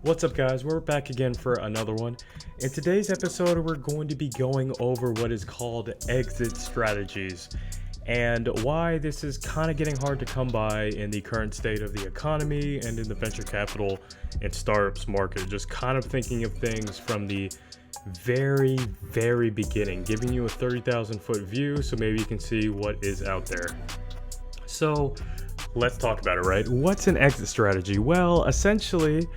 What's up, guys? We're back again for another one. In today's episode, we're going to be going over what is called exit strategies and why this is kind of getting hard to come by in the current state of the economy and in the venture capital and startups market. Just kind of thinking of things from the very beginning, giving you a 30,000 foot view so maybe you can see what is out there. So let's talk about it, right? What's an exit strategy? Well, essentially,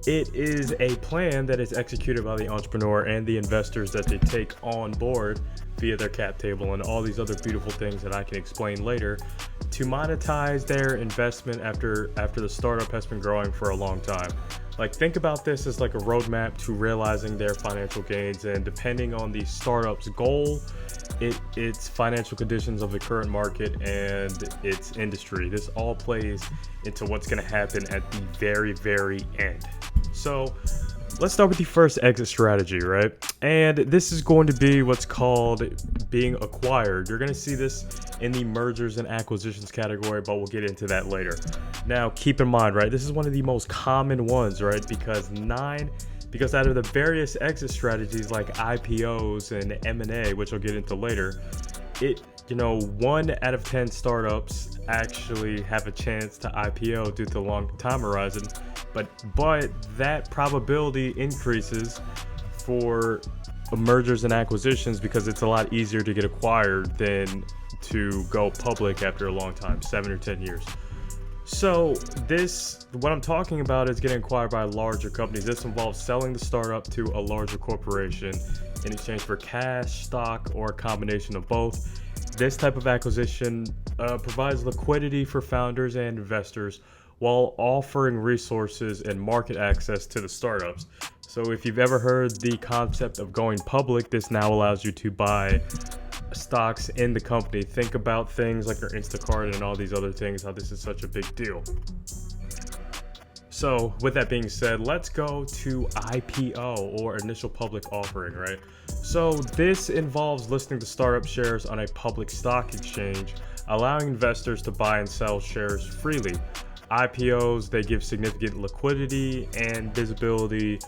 it is a plan that is executed by the entrepreneur and the investors that they take on board via their cap table and all these other beautiful things that I can explain later to monetize their investment after the startup has been growing for a long time. Like, think about this as like a roadmap to realizing their financial gains, and depending on the startup's goal, its financial conditions of the current market and its industry. This all plays into what's going to happen at the very end. So let's start with the first exit strategy, right? And this is going to be what's called being acquired. You're going to see this in the mergers and acquisitions category, but we'll get into that later. Now, keep in mind, right, this is one of the most common ones, right? Because out of the various exit strategies like IPOs and M&A, which I'll get into later, 1 out of 10 startups actually have a chance to IPO due to the long time horizon, but that probability increases for mergers and acquisitions because it's a lot easier to get acquired than to go public after a long time, 7 or 10 years. So what I'm talking about is getting acquired by larger companies. This involves selling the startup to a larger corporation in exchange for cash, stock, or a combination of both. This type of acquisition provides liquidity for founders and investors while offering resources and market access to the startups. So if you've ever heard the concept of going public, this now allows you to buy stocks in the company. Think about things like your Instacart and all these other things, how this is such a big deal. So with that being said, let's go to IPO, or initial public offering, right? So this involves listing the startup shares on a public stock exchange, allowing investors to buy and sell shares freely. IPOs, they give significant liquidity and visibility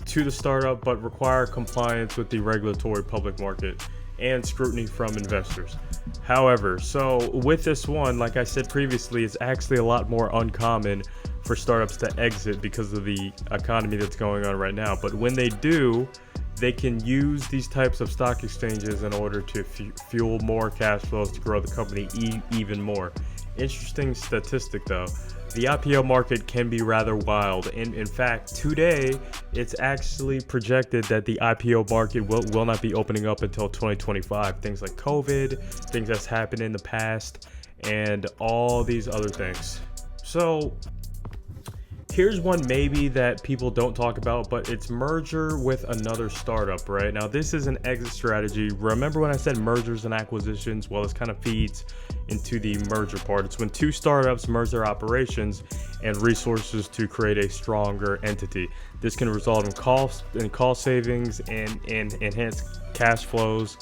to the startup, but require compliance with the regulatory public market and scrutiny from investors. However, so with this one, like I said previously, it's actually a lot more uncommon for startups to exit because of the economy that's going on right now. But when they do, they can use these types of stock exchanges in order to fuel more cash flows to grow the company even more. Interesting statistic though, the IPO market can be rather wild. And in fact, today, it's actually projected that the IPO market will not be opening up until 2025. Things like COVID, things that's happened in the past, and all these other things. So here's one maybe that people don't talk about, but it's merger with another startup, right? Now, this is an exit strategy. Remember when I said mergers and acquisitions? Well, this kind of feeds into the merger part. It's when two startups merge their operations and resources to create a stronger entity. This can result in cost savings and enhanced cash flows,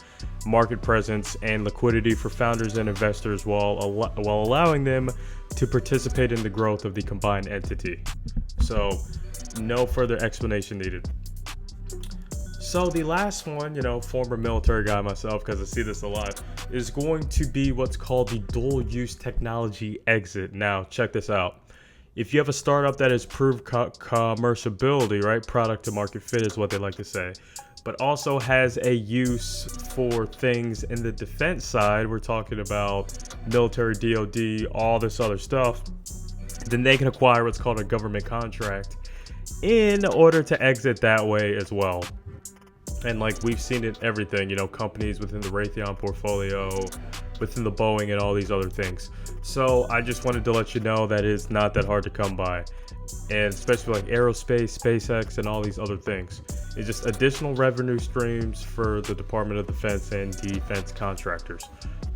market presence, and liquidity for founders and investors while allowing them to participate in the growth of the combined entity. So no further explanation needed. So the last one, former military guy myself, because I see this a lot, is going to be what's called the dual use technology exit. Now, check this out. If you have a startup that has proved commerciability, right? Product to market fit is what they like to say, but also has a use for things in the defense side, we're talking about military, DoD, all this other stuff, then they can acquire what's called a government contract in order to exit that way as well. And like we've seen it everything, companies within the Raytheon portfolio, within the Boeing and all these other things. So I just wanted to let you know that it's not that hard to come by. And especially like aerospace, SpaceX, and all these other things. It's just additional revenue streams for the Department of Defense and defense contractors.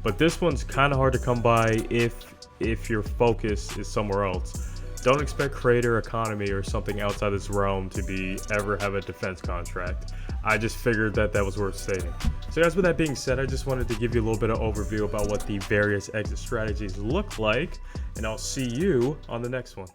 But this one's kind of hard to come by if your focus is somewhere else. Don't expect creator economy or something outside this realm to ever have a defense contract. I just figured that was worth stating. So guys, with that being said, I just wanted to give you a little bit of overview about what the various exit strategies look like, and I'll see you on the next one.